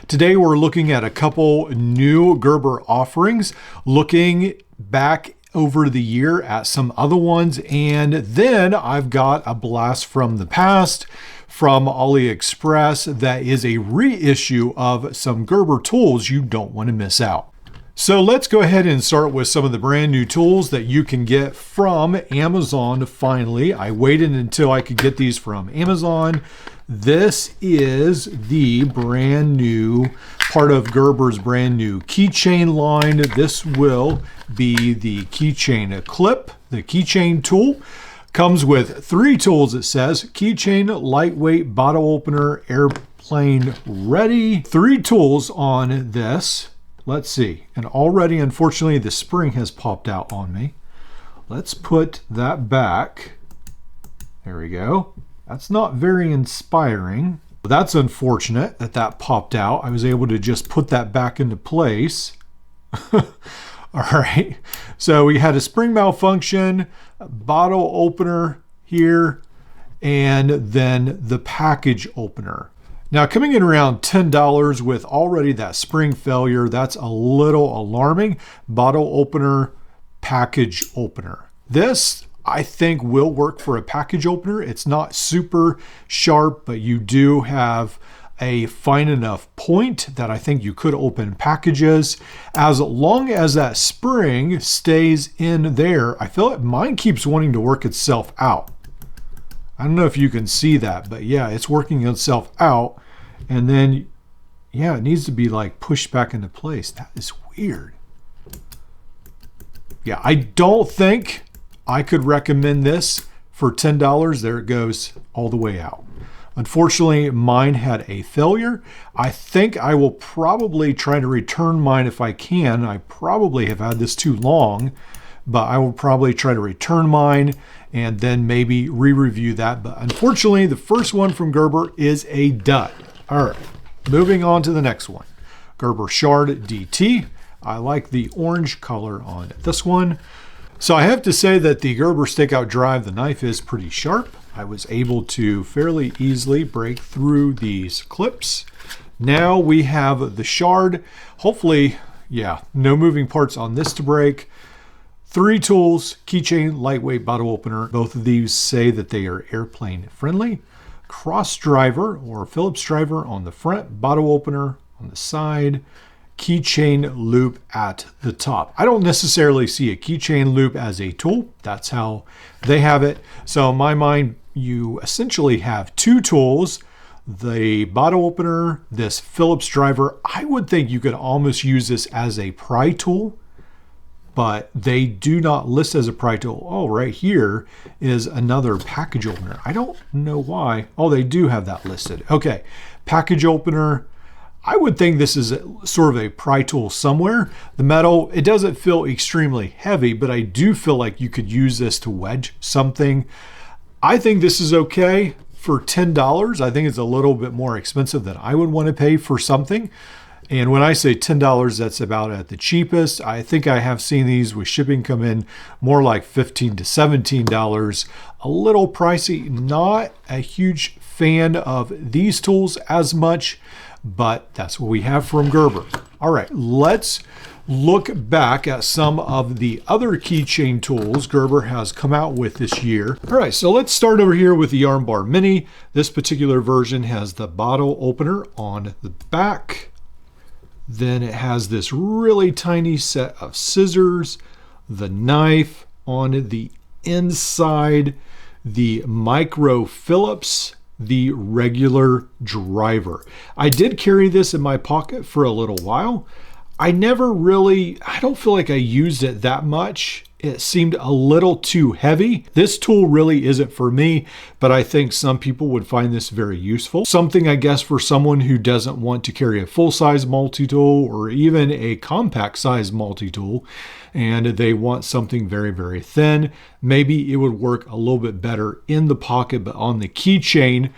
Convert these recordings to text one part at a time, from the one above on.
Today we're looking at a couple new Gerber offerings, looking back over the year at some other ones, and then I've got a blast from the past from AliExpress that is a reissue of some Gerber tools you don't want to miss out. So let's go ahead and start with some of the brand new tools that you can get from Amazon. Finally, I waited until I could get these from Amazon. This is the brand new part of Gerber's brand new keychain line. This will be the keychain clip, the keychain tool. Comes with 3 tools, it says. Keychain, lightweight, bottle opener, airplane ready. 3 tools on this. Let's see. And already, unfortunately, the spring has popped out on me. Let's put that back. There we go. That's not very inspiring. That's unfortunate that that popped out. I was able to just put that back into place. All right. So we had a spring malfunction, a bottle opener here, and then the package opener. Now, coming in around $10 with already that spring failure, that's a little alarming. Bottle opener, package opener. This, I think, will work for a package opener. It's not super sharp, but you do have a fine enough point that I think you could open packages. As long as that spring stays in there, I feel like mine keeps wanting to work itself out. I don't know if you can see that, but yeah, it's working itself out. And then, yeah, it needs to be like pushed back into place. That is weird. Yeah, I don't think I could recommend this for $10. There it goes all the way out. Unfortunately, mine had a failure. I think I will probably try to return mine if I can. I probably have had this too long, but I will probably try to return mine and then maybe re-review that. But unfortunately, the first one from Gerber is a dud. All right, moving on to the next one. Gerber Shard DT. I like the orange color on this one. So I have to say that the Gerber Stakeout drive, the knife is pretty sharp. I was able to fairly easily break through these clips. Now we have the Shard. Hopefully, yeah, no moving parts on this to break. 3 tools, keychain, lightweight, bottle opener. Both of these say that they are airplane friendly. Cross driver or Phillips driver on the front, bottle opener on the side, keychain loop at the top. I don't necessarily see a keychain loop as a tool. That's how they have it. So in my mind, you essentially have 2 tools, the bottle opener, this Phillips driver. I would think you could almost use this as a pry tool, but they do not list as a pry tool. Oh, right here is another package opener. I don't know why. Oh, they do have that listed. Okay, package opener. I would think this is sort of a pry tool somewhere. The metal, it doesn't feel extremely heavy, but I do feel like you could use this to wedge something. I think this is okay for $10. I think it's a little bit more expensive than I would want to pay for something. And when I say $10, that's about at the cheapest. I think I have seen these with shipping come in more like $15 to $17. A little pricey. Not a huge fan of these tools as much, but that's what we have from Gerber. All right, let's look back at some of the other keychain tools Gerber has come out with this year. All right, so let's start over here with the Armbar Mini. This particular version has the bottle opener on the back. Then it has this really tiny set of scissors, the knife on the inside, the micro Phillips, the regular driver. I did carry this in my pocket for a little while. I don't feel like I used it that much. It seemed a little too heavy. This tool really isn't for me, but I think some people would find this very useful. Something, I guess, for someone who doesn't want to carry a full-size multi-tool or even a compact-size multi-tool, and they want something very, very thin. Maybe it would work a little bit better in the pocket, but on the keychain,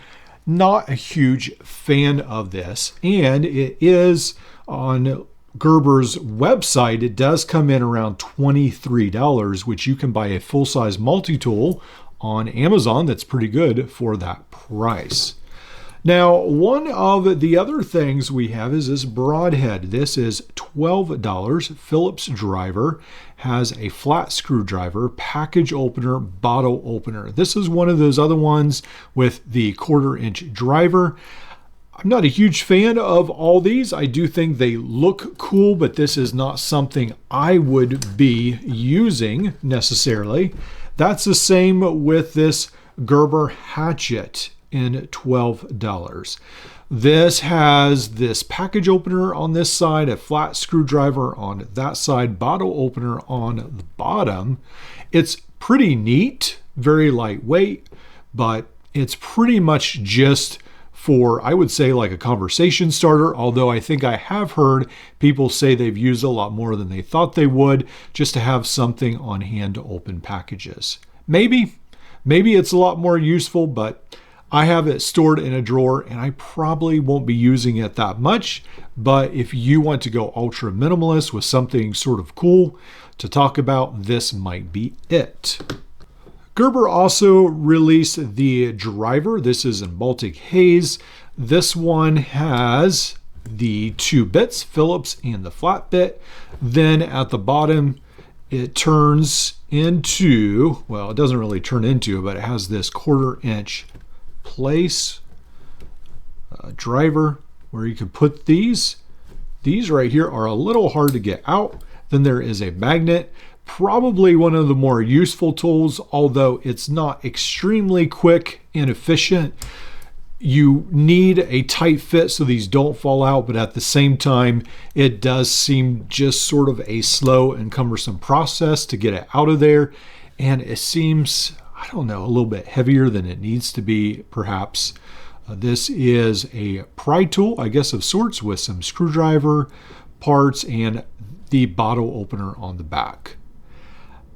not a huge fan of this. And it is on Gerber's website, it does come in around $23, which you can buy a full-size multi-tool on Amazon that's pretty good for that price. Now, one of the other things we have is this broadhead. This is $12. Phillips driver, has a flat screwdriver, package opener, bottle opener. This is one of those other ones with the 1/4 inch driver. I'm not a huge fan of all these. I do think they look cool, but this is not something I would be using necessarily. That's the same with this Gerber hatchet in $12. This has this package opener on this side, a flat screwdriver on that side, bottle opener on the bottom. It's pretty neat, very lightweight, but it's pretty much just for, I would say, like a conversation starter, although I think I have heard people say they've used a lot more than they thought they would, just to have something on hand to open packages. Maybe it's a lot more useful, but I have it stored in a drawer and I probably won't be using it that much. But if you want to go ultra minimalist with something sort of cool to talk about, this might be it. Gerber also released the driver. This is in Baltic Haze. This one has the 2 bits, Phillips and the flat bit. Then at the bottom, it turns into, well, it doesn't really turn into, but it has this 1/4 inch place driver where you can put these. These right here are a little hard to get out. Then there is a magnet. Probably one of the more useful tools, although it's not extremely quick and efficient. You need a tight fit so these don't fall out, but at the same time, it does seem just sort of a slow and cumbersome process to get it out of there. And it seems, I don't know, a little bit heavier than it needs to be, perhaps. This is a pry tool, I guess, of sorts, with some screwdriver parts and the bottle opener on the back.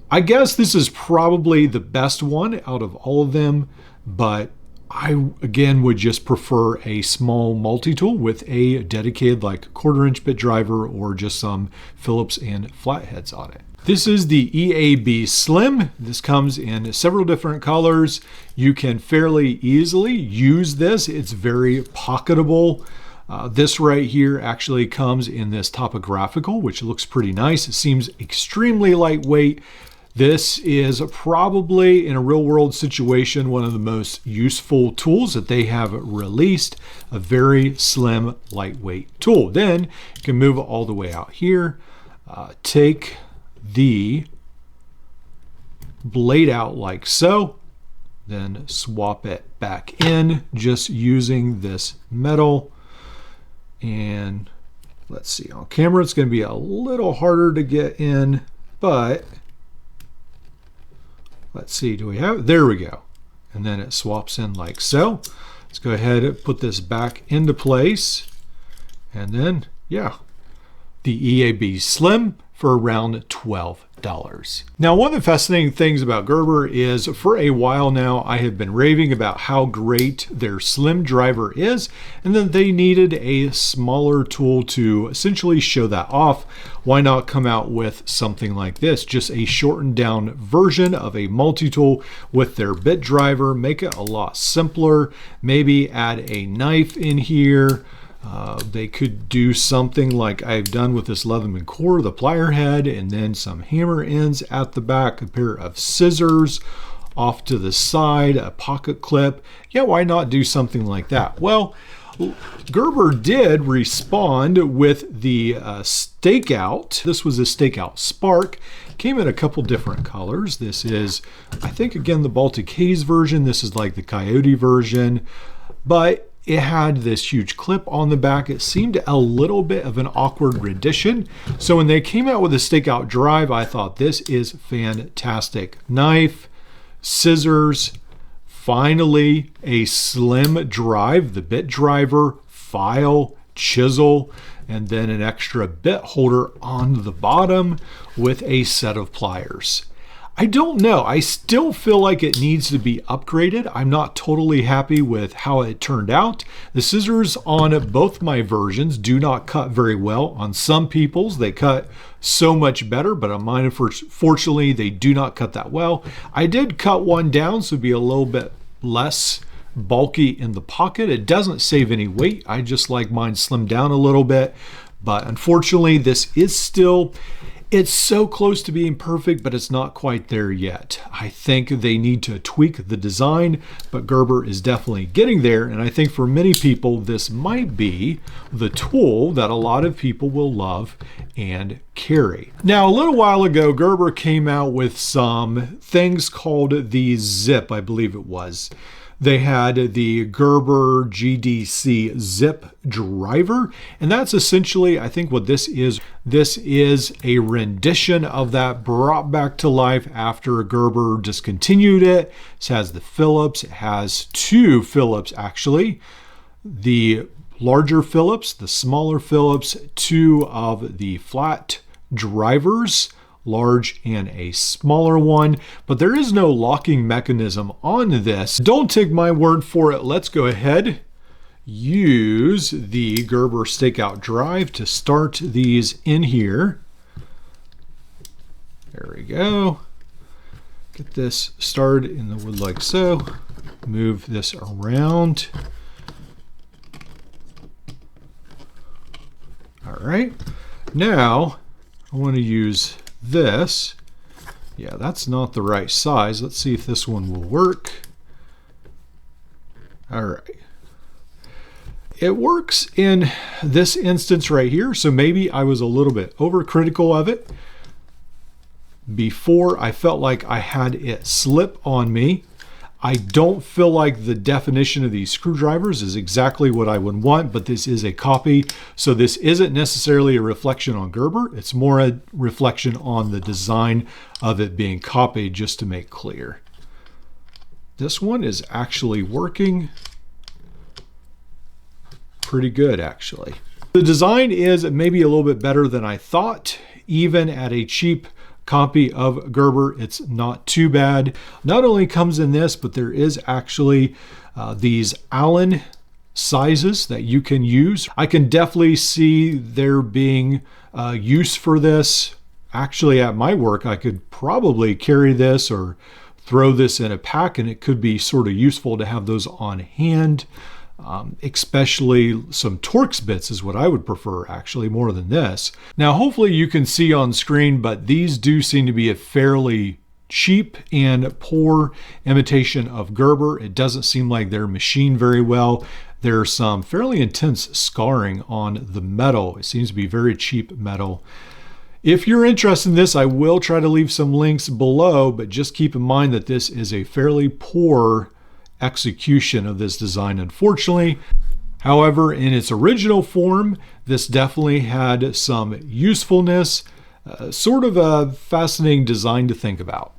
I guess this is probably the best one out of all of them, but I, again, would just prefer a small multi-tool with a dedicated like 1/4 inch bit driver or just some Phillips and flatheads on it. This is the EAB Slim. This comes in several different colors. You can fairly easily use this. It's very pocketable. This right here actually comes in this topographical, which looks pretty nice. It seems extremely lightweight. This is probably, in a real world situation, one of the most useful tools that they have released. A very slim, lightweight tool. Then you can move it all the way out here. Take the blade out like so. Then swap it back in just using this metal. And let's see, on camera it's going to be a little harder to get in, but let's see, do we have it? There we go. And then it swaps in like so. Let's go ahead and put this back into place. And then, yeah, the EAB Slim for around $12. Now, one of the fascinating things about Gerber is for a while now, I have been raving about how great their slim driver is, and then they needed a smaller tool to essentially show that off. Why not come out with something like this? Just a shortened down version of a multi-tool with their bit driver, make it a lot simpler, maybe add a knife in here. They could do something like I've done with this Leatherman core, the plier head, and then some hammer ends at the back, a pair of scissors off to the side, a pocket clip. Yeah, why not do something like that? Well, Gerber did respond with the Stakeout. This was a Stakeout Spark. Came in a couple different colors. This is, I think, again, the Baltic Haze version. This is like the Coyote version, but it had this huge clip on the back. It seemed a little bit of an awkward rendition. So when they came out with a Stakeout drive, I thought this is fantastic. Knife, scissors, finally a slim drive, the bit driver, file, chisel, and then an extra bit holder on the bottom with a set of pliers. I don't know. I still feel like it needs to be upgraded. I'm not totally happy with how it turned out. The scissors on both my versions do not cut very well. On some people's, they cut so much better, but on mine, fortunately, they do not cut that well. I did cut one down, so it'd be a little bit less bulky in the pocket. It doesn't save any weight. I just like mine slimmed down a little bit. But unfortunately, this is still, it's so close to being perfect, but it's not quite there yet. I think they need to tweak the design, but Gerber is definitely getting there. And I think for many people, this might be the tool that a lot of people will love and carry. Now, a little while ago, Gerber came out with some things called the Zip, I believe it was. They had the Gerber GDC zip driver, and that's essentially, I think, what this is. This is a rendition of that brought back to life after Gerber discontinued it. It has the Phillips. It has two Phillips, actually. The larger Phillips, the smaller Phillips, two of the flat drivers, large and a smaller one, but there is no locking mechanism on this. Don't take my word for it. Let's go ahead, use the Gerber Stakeout drive to start these in here. There we go. Get this started in the wood like so. Move this around. All right, now I want to use this. Yeah, that's not the right size. Let's see if this one will work. All right. It works in this instance right here, so maybe I was a little bit overcritical of it. Before, I felt like I had it slip on me. I don't feel like the definition of these screwdrivers is exactly what I would want, but this is a copy. So this isn't necessarily a reflection on Gerber. It's more a reflection on the design of it being copied, just to make clear. This one is actually working pretty good, actually. The design is maybe a little bit better than I thought, even at a cheap copy of Gerber. It's not too bad. Not only comes in this, but there is actually these Allen sizes that you can use. I can definitely see there being use for this. Actually, at my work, I could probably carry this or throw this in a pack, and it could be sort of useful to have those on hand. Especially some Torx bits is what I would prefer, actually, more than this. Now, hopefully you can see on screen, but these do seem to be a fairly cheap and poor imitation of Gerber. It doesn't seem like they're machined very well. There's some fairly intense scarring on the metal. It seems to be very cheap metal. If you're interested in this, I will try to leave some links below, but just keep in mind that this is a fairly poor execution of this design, unfortunately. However, in its original form, this definitely had some usefulness, sort of a fascinating design to think about.